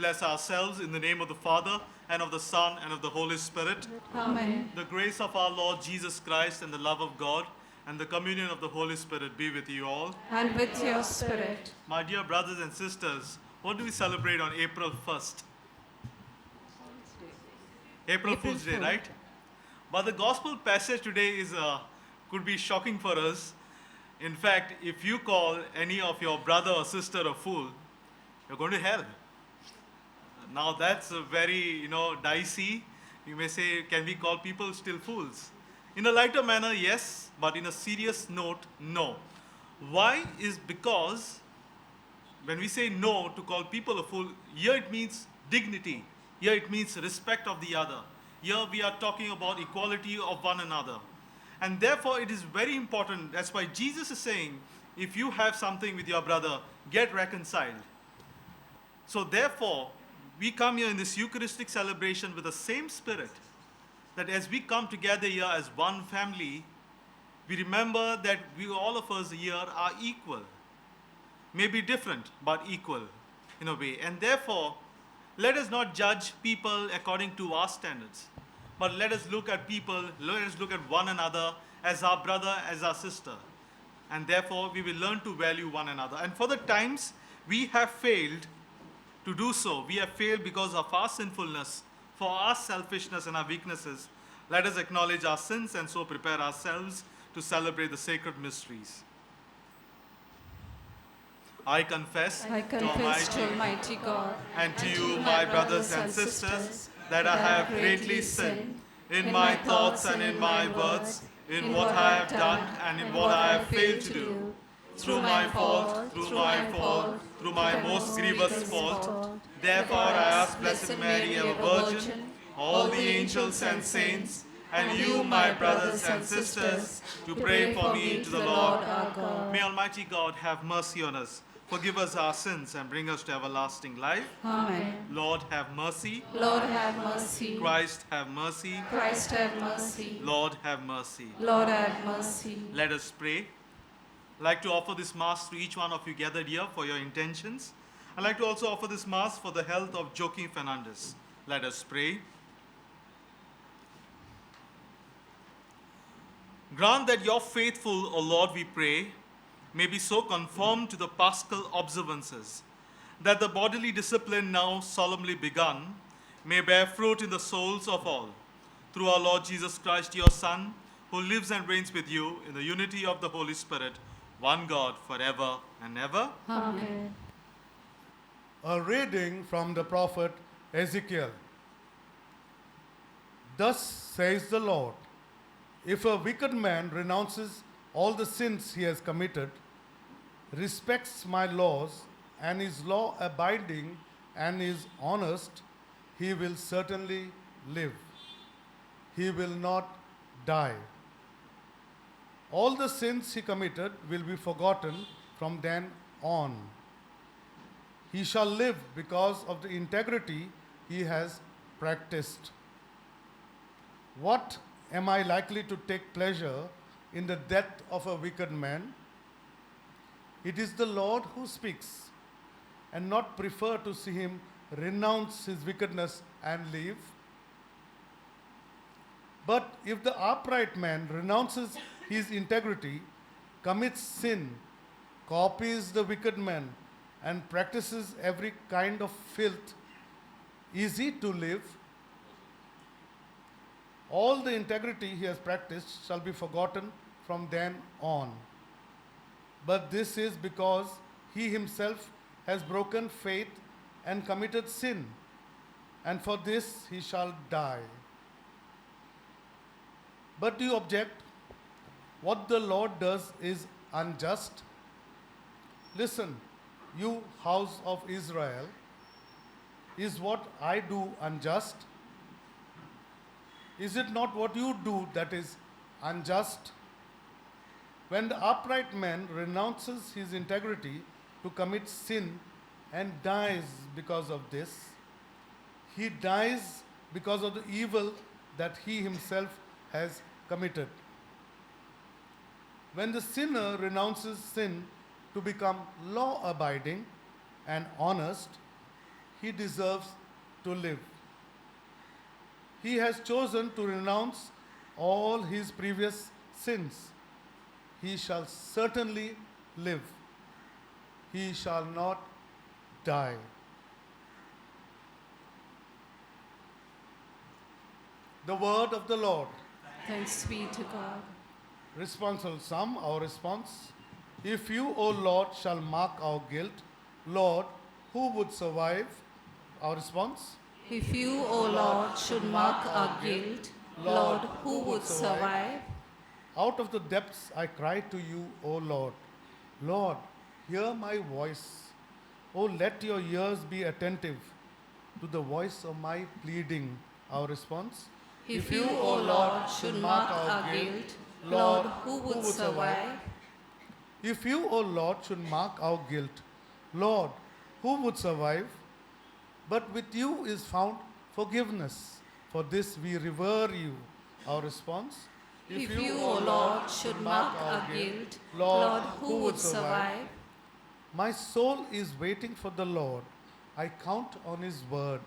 bless ourselves in the name of the Father, and of the Son, and of the Holy Spirit. Amen. The grace of our Lord Jesus Christ and the love of God and the communion of the Holy Spirit be with you all. And with your spirit. My dear brothers and sisters, what do we celebrate on April 1st? April Fool's Day, right? But the gospel passage today could be shocking for us. In fact, if you call any of your brother or sister a fool, you're going to hell. Now that's a very, dicey. You may say, can we call people still fools? In a lighter manner, yes, but in a serious note, no. Why is because when we say no to call people a fool, here it means dignity. Here it means respect of the other. Here we are talking about equality of one another. And therefore it is very important. That's why Jesus is saying, if you have something with your brother, get reconciled. So therefore, we come here in this Eucharistic celebration with the same spirit, that as we come together here as one family, we remember that we, all of us here, are equal. Maybe different, but equal in a way. And therefore, let us not judge people according to our standards, but let us look at people, let us look at one another as our brother, as our sister. And therefore, we will learn to value one another. And for the times we have failed to do so, we have failed because of our sinfulness, for our selfishness and our weaknesses. Let us acknowledge our sins and so prepare ourselves to celebrate the sacred mysteries. I confess to Almighty God and to you, my brothers and sisters, that I have greatly sinned in my thoughts and in my words, in what I have done and in what I have failed to do. Through my fault, through my most grievous fault. Therefore I ask Blessed Mary, ever Virgin, all the angels and saints, and you, my brothers and sisters, to pray for me to the Lord our God. May Almighty God have mercy on us, forgive us our sins, and bring us to everlasting life. Amen. Lord, have mercy. Lord, have mercy. Christ, have mercy. Christ, have mercy. Lord, have mercy. Lord, have mercy. Let us pray. I'd like to offer this Mass to each one of you gathered here for your intentions. I'd like to also offer this Mass for the health of Joaquin Fernandez. Let us pray. Grant that your faithful, O Lord, we pray, may be so conformed to the Paschal observances that the bodily discipline now solemnly begun may bear fruit in the souls of all. Through our Lord Jesus Christ, your Son, who lives and reigns with you in the unity of the Holy Spirit, one God, forever and ever. Amen. A reading from the prophet Ezekiel. Thus says the Lord, if a wicked man renounces all the sins he has committed, respects my laws, and is law abiding and is honest, he will certainly live. He will not die. All the sins he committed will be forgotten from then on. He shall live because of the integrity he has practiced. What am I likely to take pleasure in the death of a wicked man? It is the Lord who speaks, and not prefer to see him renounce his wickedness and live. But if the upright man renounces his integrity, commits sin, copies the wicked man, and practices every kind of filth, is he to live? All the integrity he has practiced shall be forgotten from then on. But this is because he himself has broken faith and committed sin, and for this he shall die. But do you object? What the Lord does is unjust? Listen, you house of Israel, is what I do unjust? Is it not what you do that is unjust? When the upright man renounces his integrity to commit sin and dies because of this, he dies because of the evil that he himself has committed. When the sinner renounces sin to become law-abiding and honest, he deserves to live. He has chosen to renounce all his previous sins. He shall certainly live. He shall not die. The word of the Lord. Thanks be to God. Responsorial Psalm, our response. If you, O Lord, shall mark our guilt, Lord, who would survive? Our response. If you, O Lord, should mark our guilt, Lord, who would survive? Out of the depths I cry to you, O Lord. Lord, hear my voice. Oh, let your ears be attentive to the voice of my pleading. Our response. If you, O Lord, should mark our guilt, Lord, who would survive? If you, O Lord, should mark our guilt, Lord, who would survive? But with you is found forgiveness. For this we revere you. Our response. If you, O Lord, should mark our guilt, Lord, who would survive? My soul is waiting for the Lord. I count on his word.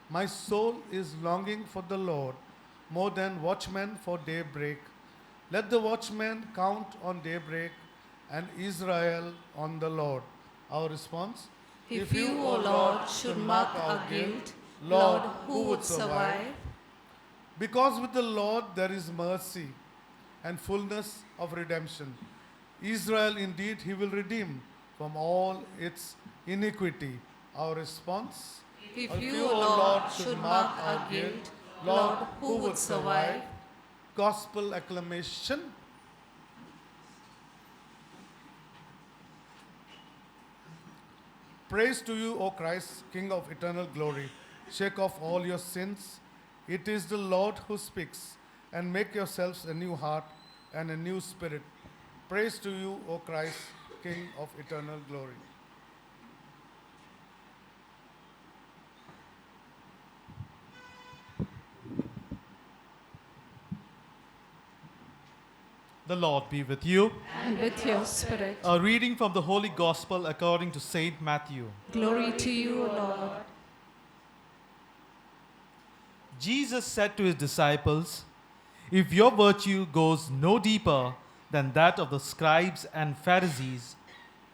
My soul is longing for the Lord more than watchmen for daybreak. Let the watchmen count on daybreak and Israel on the Lord. Our response. If you, O Lord, should mark our guilt, Lord, who would survive? Because with the Lord there is mercy and fullness of redemption. Israel indeed he will redeem from all its iniquity. Our response. If you, O Lord, should mark our guilt, Lord, who would survive? Gospel acclamation. Praise to you, O Christ, King of eternal glory. Shake off all your sins. It is the Lord who speaks, and make yourselves a new heart and a new spirit. Praise to you, O Christ, King of eternal glory. The Lord be with you. And with your spirit. A reading from the Holy Gospel according to Saint Matthew. Glory to you, O Lord. Jesus said to his disciples, "If your virtue goes no deeper than that of the scribes and Pharisees,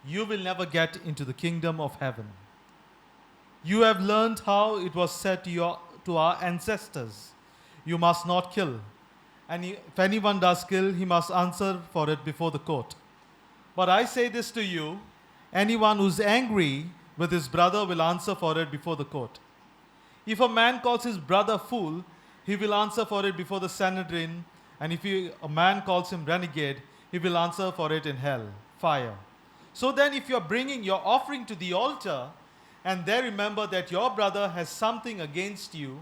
you will never get into the kingdom of heaven. You have learned how it was said to our ancestors, 'You must not kill.' And if anyone does kill, he must answer for it before the court. But I say this to you, anyone who's angry with his brother will answer for it before the court. If a man calls his brother fool, he will answer for it before the Sanhedrin, and if a man calls him renegade, he will answer for it in hell, fire. So then, if you are bringing your offering to the altar, and there remember that your brother has something against you,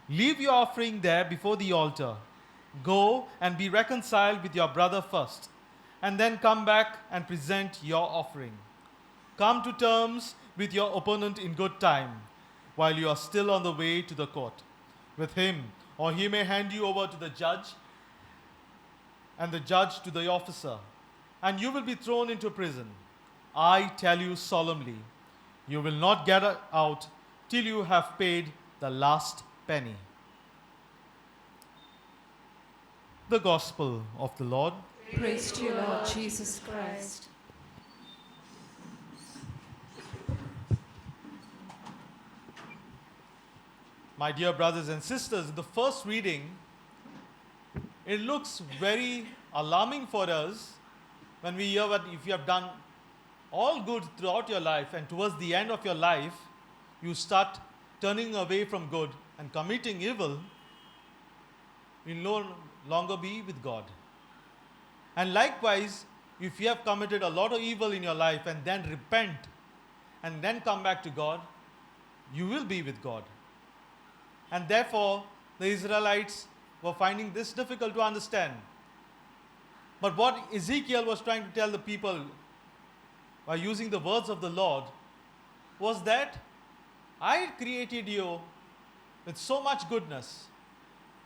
leave your offering there before the altar. Go and be reconciled with your brother first, and then come back and present your offering. Come to terms with your opponent in good time, while you are still on the way to the court with him, or he may hand you over to the judge, and the judge to the officer, and you will be thrown into prison. I tell you solemnly, you will not get out till you have paid the last penny." The Gospel of the Lord. Praise to you, Lord Jesus Christ. My dear brothers and sisters, in the first reading, it looks very alarming for us when we hear that if you have done all good throughout your life and towards the end of your life, you start turning away from good and committing evil, you will no longer be with God. And likewise, if you have committed a lot of evil in your life and then repent and then come back to God, you will be with God. And therefore, the Israelites were finding this difficult to understand. But what Ezekiel was trying to tell the people by using the words of the Lord was that I created you with so much goodness.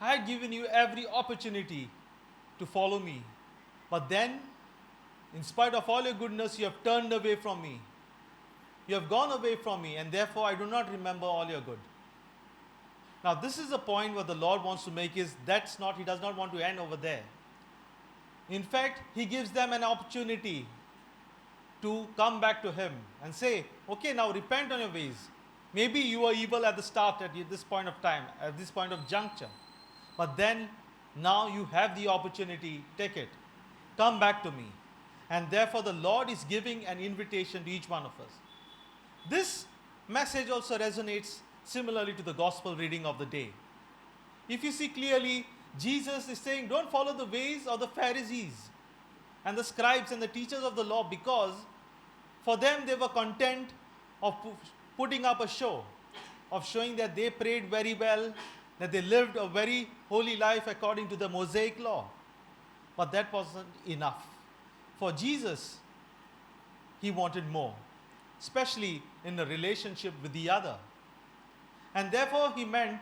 I had given you every opportunity to follow me. But then, in spite of all your goodness, you have turned away from me. you have gone away from me, and therefore I do not remember all your good. Now, this is the point what the Lord wants to make is He does not want to end over there. In fact, He gives them an opportunity to come back to Him and say, okay, now repent on your ways. Maybe you were evil at the start, at this point of time, at this point of juncture. But then, now you have the opportunity, take it. Come back to me. And therefore, the Lord is giving an invitation to each one of us. This message also resonates similarly to the gospel reading of the day. If you see clearly, Jesus is saying, don't follow the ways of the Pharisees and the scribes and the teachers of the law, because for them they were content of putting up a show, of showing that they prayed very well, that they lived a very holy life according to the Mosaic law. But that wasn't enough. For Jesus, He wanted more, especially in the relationship with the other. And therefore, He meant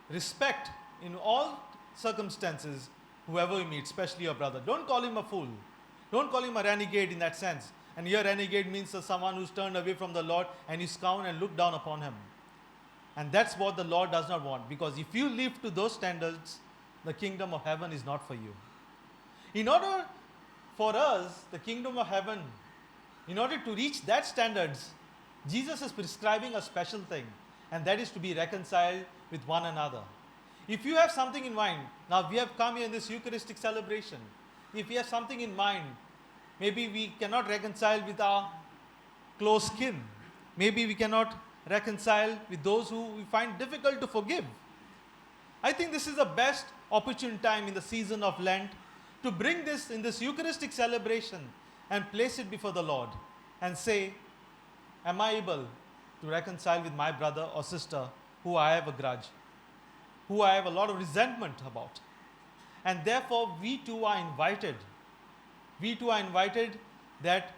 respect in all circumstances, whoever you meet, especially your brother. Don't call him a fool. Don't call him a renegade in that sense. And here, renegade means someone who's turned away from the Lord and you scowl and look down upon him. And that's what the Lord does not want, because if you live to those standards, the kingdom of heaven is not for you. In order for us, the kingdom of heaven, in order to reach that standards, Jesus is prescribing a special thing, and that is to be reconciled with one another. If you have something in mind, now we have come here in this Eucharistic celebration. If we have something in mind, maybe we cannot reconcile with our close kin. Maybe we cannot reconcile with those who we find difficult to forgive. I think this is the best opportune time in the season of Lent to bring this in this Eucharistic celebration and place it before the Lord and say, am I able to reconcile with my brother or sister who I have a grudge, who I have a lot of resentment about? And therefore, we too are invited. We too are invited that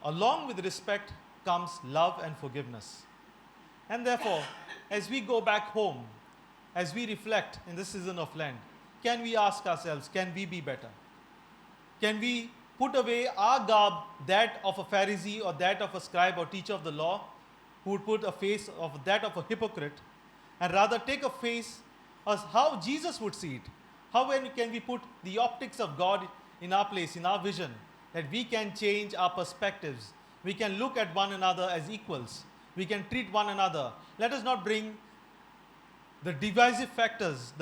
along with respect comes love and forgiveness. And therefore, as we go back home, as we reflect in this season of Lent, can we ask ourselves, can we be better? Can we put away our garb, that of a Pharisee or that of a scribe or teacher of the law, who would put a face of that of a hypocrite, and rather take a face as how Jesus would see it? How can we put the optics of God in our place, in our vision, that we can change our perspectives? We can look at one another as equals. We can treat one another. Let us not bring the divisive factors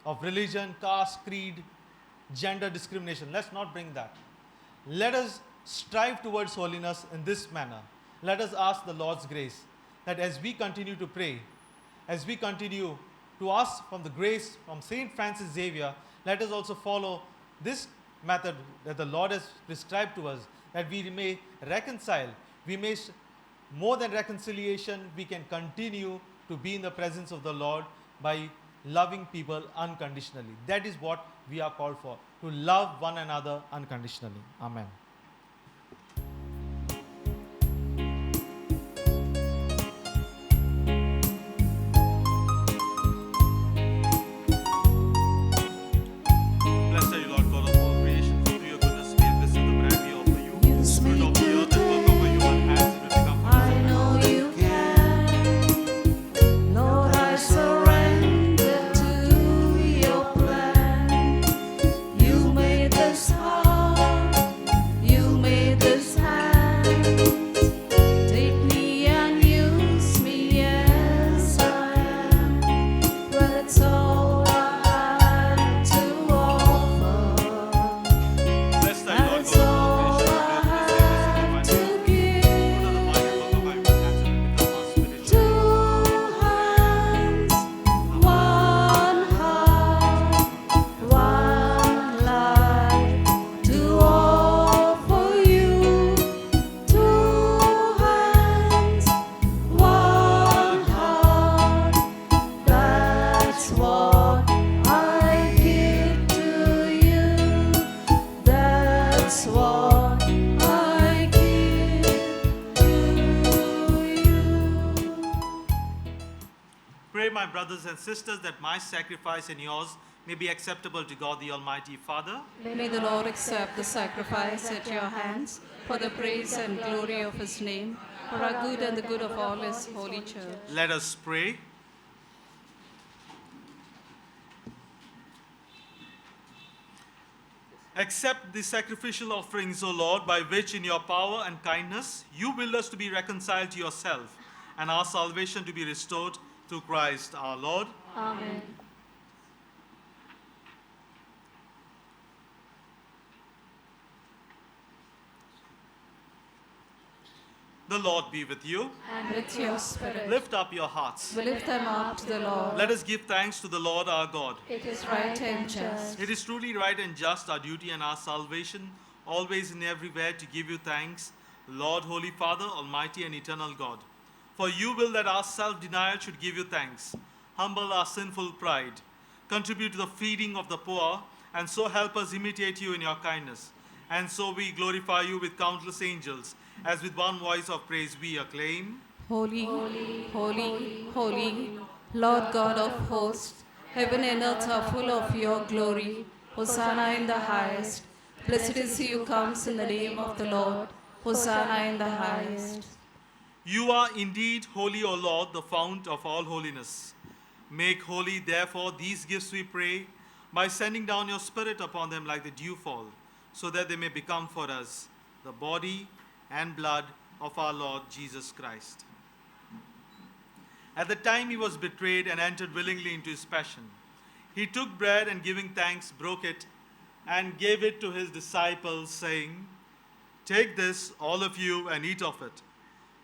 of religion, caste, creed, gender discrimination. Let's not bring that. Let us strive towards holiness in this manner. Let us ask the Lord's grace that as we continue to pray, as we continue to ask from the grace from Saint Francis Xavier, let us also follow this method that the Lord has prescribed to us, that we may reconcile. We may, more than reconciliation, we can continue to be in the presence of the Lord by loving people unconditionally. That is what we are called for, to love one another unconditionally. Amen. Blessed are you, Lord God of all creation, for through your goodness we have received the bread we offer you. Use Fruit me of the earth and work of your human hands, will become for us. I know you can. Lord, I surrender to your plan. You made this heart, you made this hand. Take me and use me as I am. That's all I have to offer. Blessed are you, Lord That's God of all all creation, I for through have your goodness we have to received the give. divine work of our human hands, will become our spiritual. Two hands, one heart, one life to offer you. Two hands, one heart. That's what I give to you. That's what I give to you. Pray, my brothers and sisters, that my sacrifice and yours may be acceptable to God the Almighty Father. May the Lord accept the sacrifice at your hands for the praise and glory of his name, for our good and the good of all his holy church. Let us pray. Accept the sacrificial offerings, O Lord, by which in your power and kindness you will us to be reconciled to yourself, and our salvation to be restored through Christ our Lord. Amen. The Lord be with you. And with your spirit, Lift up your hearts. we lift them up to the Lord. Let us give thanks to the Lord our God. It is right and just. It is truly right and just, our duty and our salvation, always and everywhere to give you thanks, Lord, Holy Father, Almighty and eternal God. For you will that our self-denial should give you thanks, humble our sinful pride, contribute to the feeding of the poor, and so help us imitate you in your kindness. And so we glorify you with countless angels, as with one voice of praise we acclaim. Holy, holy, holy, holy, Lord God of hosts, heaven and earth are full of your glory. Hosanna in the highest. Blessed is he who comes in the name of the Lord. Hosanna in the highest. You are indeed holy, O Lord, the fount of all holiness. Make holy, therefore, these gifts, we pray, by sending down your Spirit upon them like the dewfall, so that they may become for us the body and blood of our Lord Jesus Christ. At the time he was betrayed and entered willingly into his passion, he took bread and giving thanks, broke it, and gave it to his disciples, saying, "Take this, all of you, and eat of it.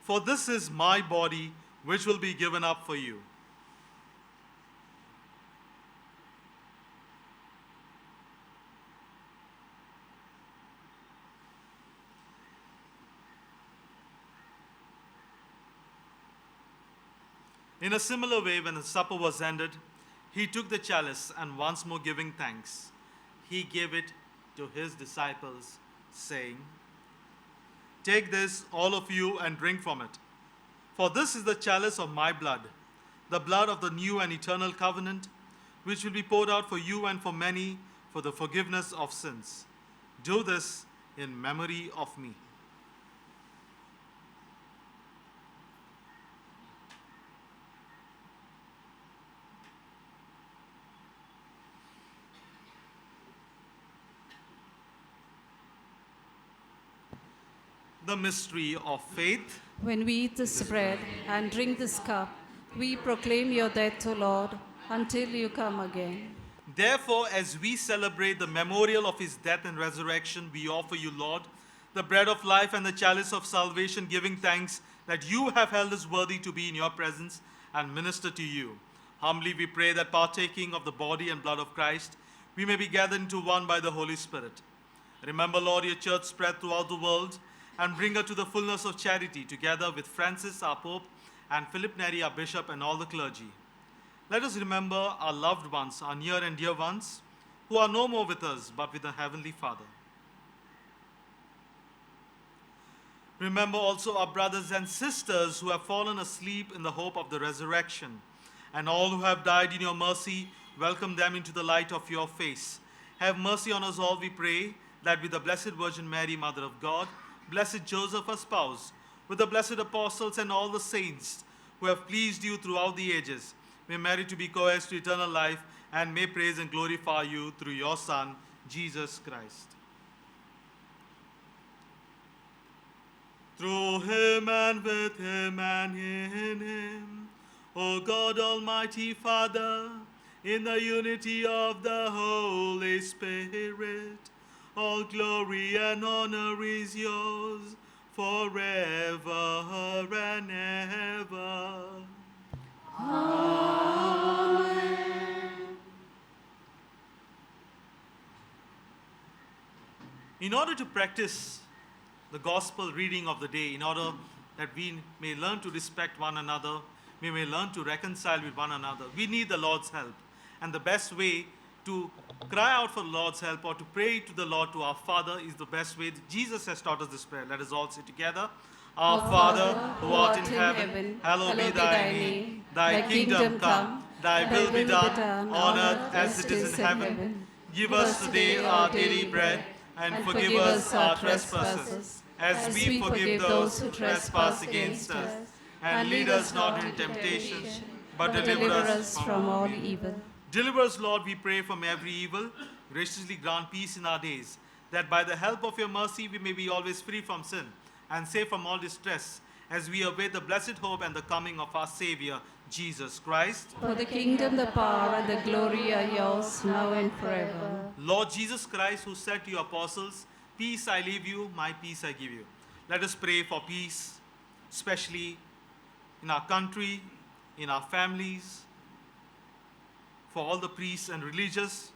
For this is my body, which will be given up for you." In a similar way, when the supper was ended, he took the chalice and once more giving thanks, he gave it to his disciples, saying, "Take this, all of you, and drink from it. For this is the chalice of my blood, the blood of the new and eternal covenant, which will be poured out for you and for many for the forgiveness of sins. Do this in memory of me." The mystery of faith. When we eat this bread and drink this cup, we proclaim your death, O Lord, until you come again. Therefore, as we celebrate the memorial of his death and resurrection, we offer you, Lord, the bread of life and the chalice of salvation, giving thanks that you have held us worthy to be in your presence and minister to you. Humbly we pray that partaking of the body and blood of Christ, we may be gathered into one by the Holy Spirit. Remember, Lord, your church spread throughout the world, and bring her to the fullness of charity, together with Francis, our Pope, and Philip Neri, our Bishop, and all the clergy. Let us remember our loved ones, our near and dear ones, who are no more with us, but with the Heavenly Father. Remember also our brothers and sisters who have fallen asleep in the hope of the resurrection, and all who have died in your mercy, welcome them into the light of your face. Have mercy on us all, we pray, that with the Blessed Virgin Mary, Mother of God, Blessed Joseph, her spouse, with the blessed apostles and all the saints who have pleased you throughout the ages, may merit to be co-heirs to eternal life, and may praise and glorify you through your Son, Jesus Christ. Through him and with him and in him, O God, Almighty Father, in the unity of the Holy Spirit, all glory and honor is yours forever and ever. Amen. In order to practice the gospel reading of the day, in order that we may learn to respect one another, we may learn to reconcile with one another, we need the Lord's help. And the best way to cry out for the Lord's help, or to pray to the Lord, to our Father, is the best way. Jesus has taught us this prayer. Let us all say together. Our Father, who art in heaven, hallowed be thy name. Thy kingdom come, Thy will be done on earth as it is in heaven. Give us today our daily bread, and forgive us our trespasses, as we forgive those who trespass against us. And lead us not into temptation, but deliver us from all evil. Deliver us, Lord, we pray, from every evil. Graciously grant peace in our days, that by the help of your mercy we may be always free from sin and safe from all distress, as we await the blessed hope and the coming of our Savior, Jesus Christ. For the kingdom, the power, and the glory are yours, now and forever. Lord Jesus Christ, who said to your apostles, "Peace I leave you, my peace I give you." Let us pray for peace, especially in our country, in our families, for all the priests and religious,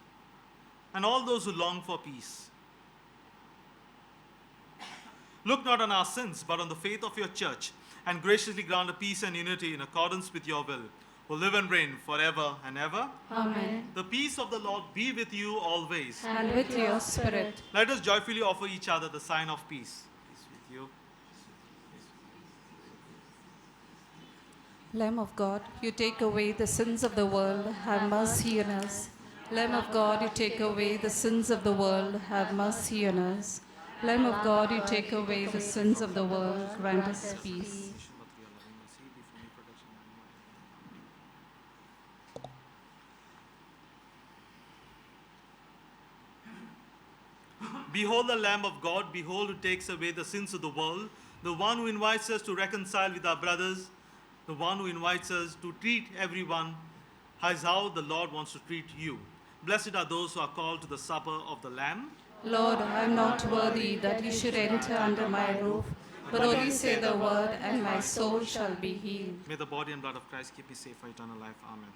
and all those who long for peace. Look not on our sins, but on the faith of your church, and graciously grant a peace and unity in accordance with your will, who live and reign forever and ever. Amen. The peace of the Lord be with you always. And with your spirit. Let us joyfully offer each other the sign of peace. Peace with you. Lamb of God, you take away the sins of the world, have mercy on us. Lamb of God, you take away the sins of the world, have mercy on us. Lamb of God, you take away the sins of the world, grant us peace. Behold the Lamb of God, behold who takes away the sins of the world, the one who invites us to reconcile with our brothers, the one who invites us to treat everyone as how the Lord wants to treat you. Blessed are those who are called to the supper of the Lamb. Lord, I am not worthy that you should enter under my roof, but only say the word, and my soul shall be healed. May the body and blood of Christ keep me safe for eternal life. Amen.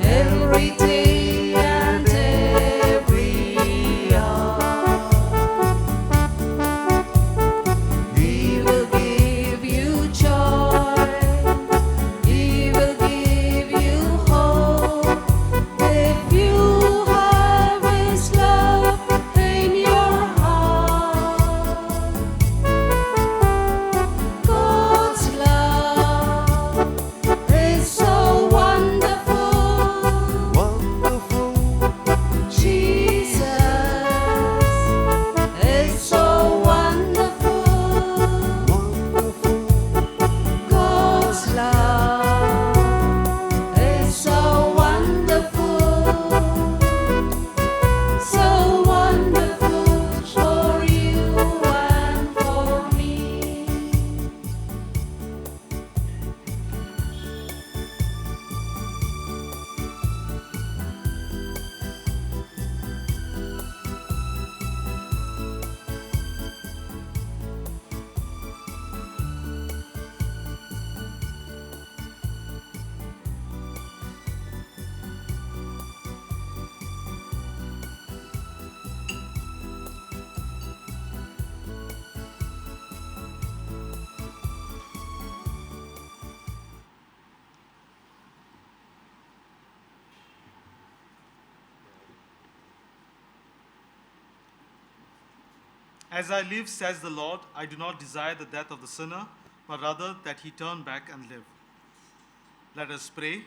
Every day and every hour, He will give you joy, He will give you hope, if you have His love in your heart. God's love is so wonderful. Jesus is so wonderful. God's love is so wonderful. So wonderful for you and for me. As I live, says the Lord, I do not desire the death of the sinner, but rather that he turn back and live. Let us pray.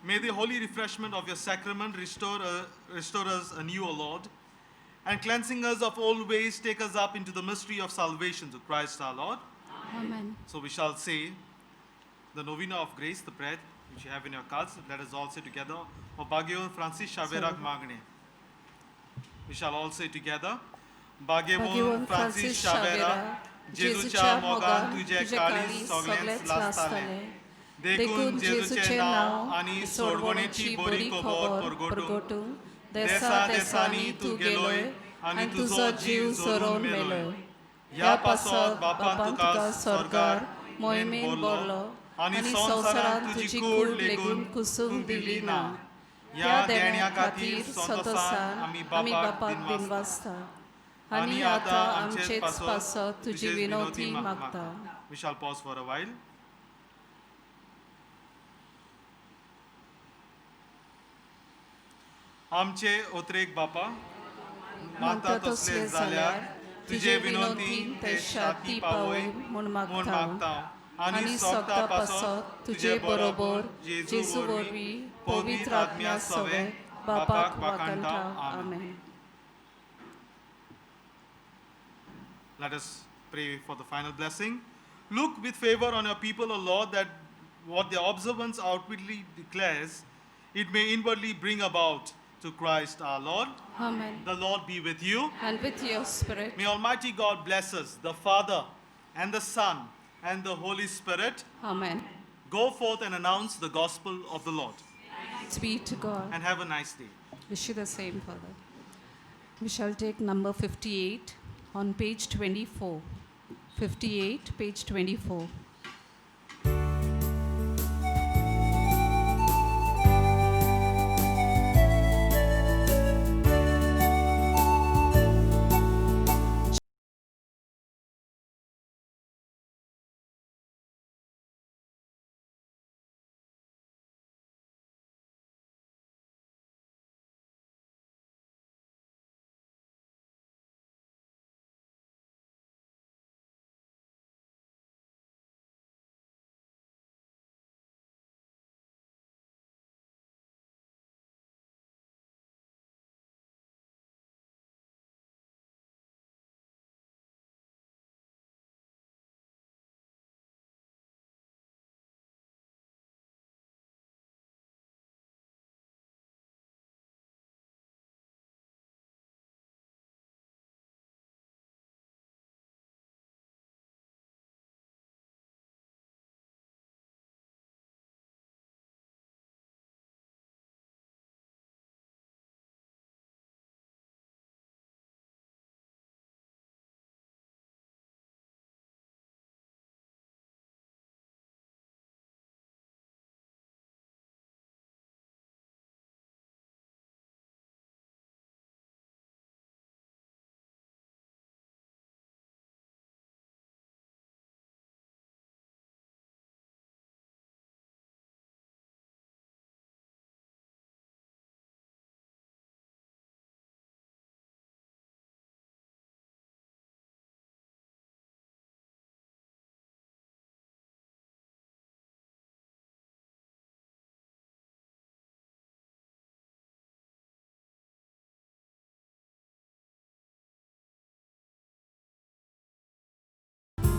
May the holy refreshment of your sacrament restore us anew, O Lord, and cleansing us of all ways, take us up into the mystery of salvation through Christ our Lord. Amen. So we shall say the novena of grace, the prayer which you have in your cards. Let us all say together, O Bhagyavan Francis Xavier Magne. We shall all say together, Bhagyavan Francis Xavier, Jesus cha mogan tuje kali soglens lastale. Dekun Jesus che now ani sorgoneci bori kobor porgotu. Desa desani tu geloi ani tu zo jiu zoron meloi. Ya pasod bapan tukas sorgar moimin borlo ani sonsaran tujikur legun kusum dilina. Ya denia katir sontosan ami bapak dinvasta. Ani ata amchet paso tuji vinoti magta. We shall pause for a while. आमचे ओत्रेक बापा माता तसले जाल्यार तुझे विनोतीन ते शाती पावोय म्हूण मागतां आनी सोगता पासत तुझे बरोबर जेजू वरवीं पवित्र आत्म्या सवे बापाक वाकणटा. Amen. Let us pray for the final blessing. Look with favor on your people, O Lord, that what their observance outwardly declares, it may inwardly bring about to Christ our Lord. Amen. The Lord be with you. And with your spirit. May Almighty God bless us, the Father and the Son and the Holy Spirit. Amen. Go forth and announce the gospel of the Lord. Thanks be to God. And have a nice day. Wish you the same, Father. We shall take number 58 on page 24. 58, page 24.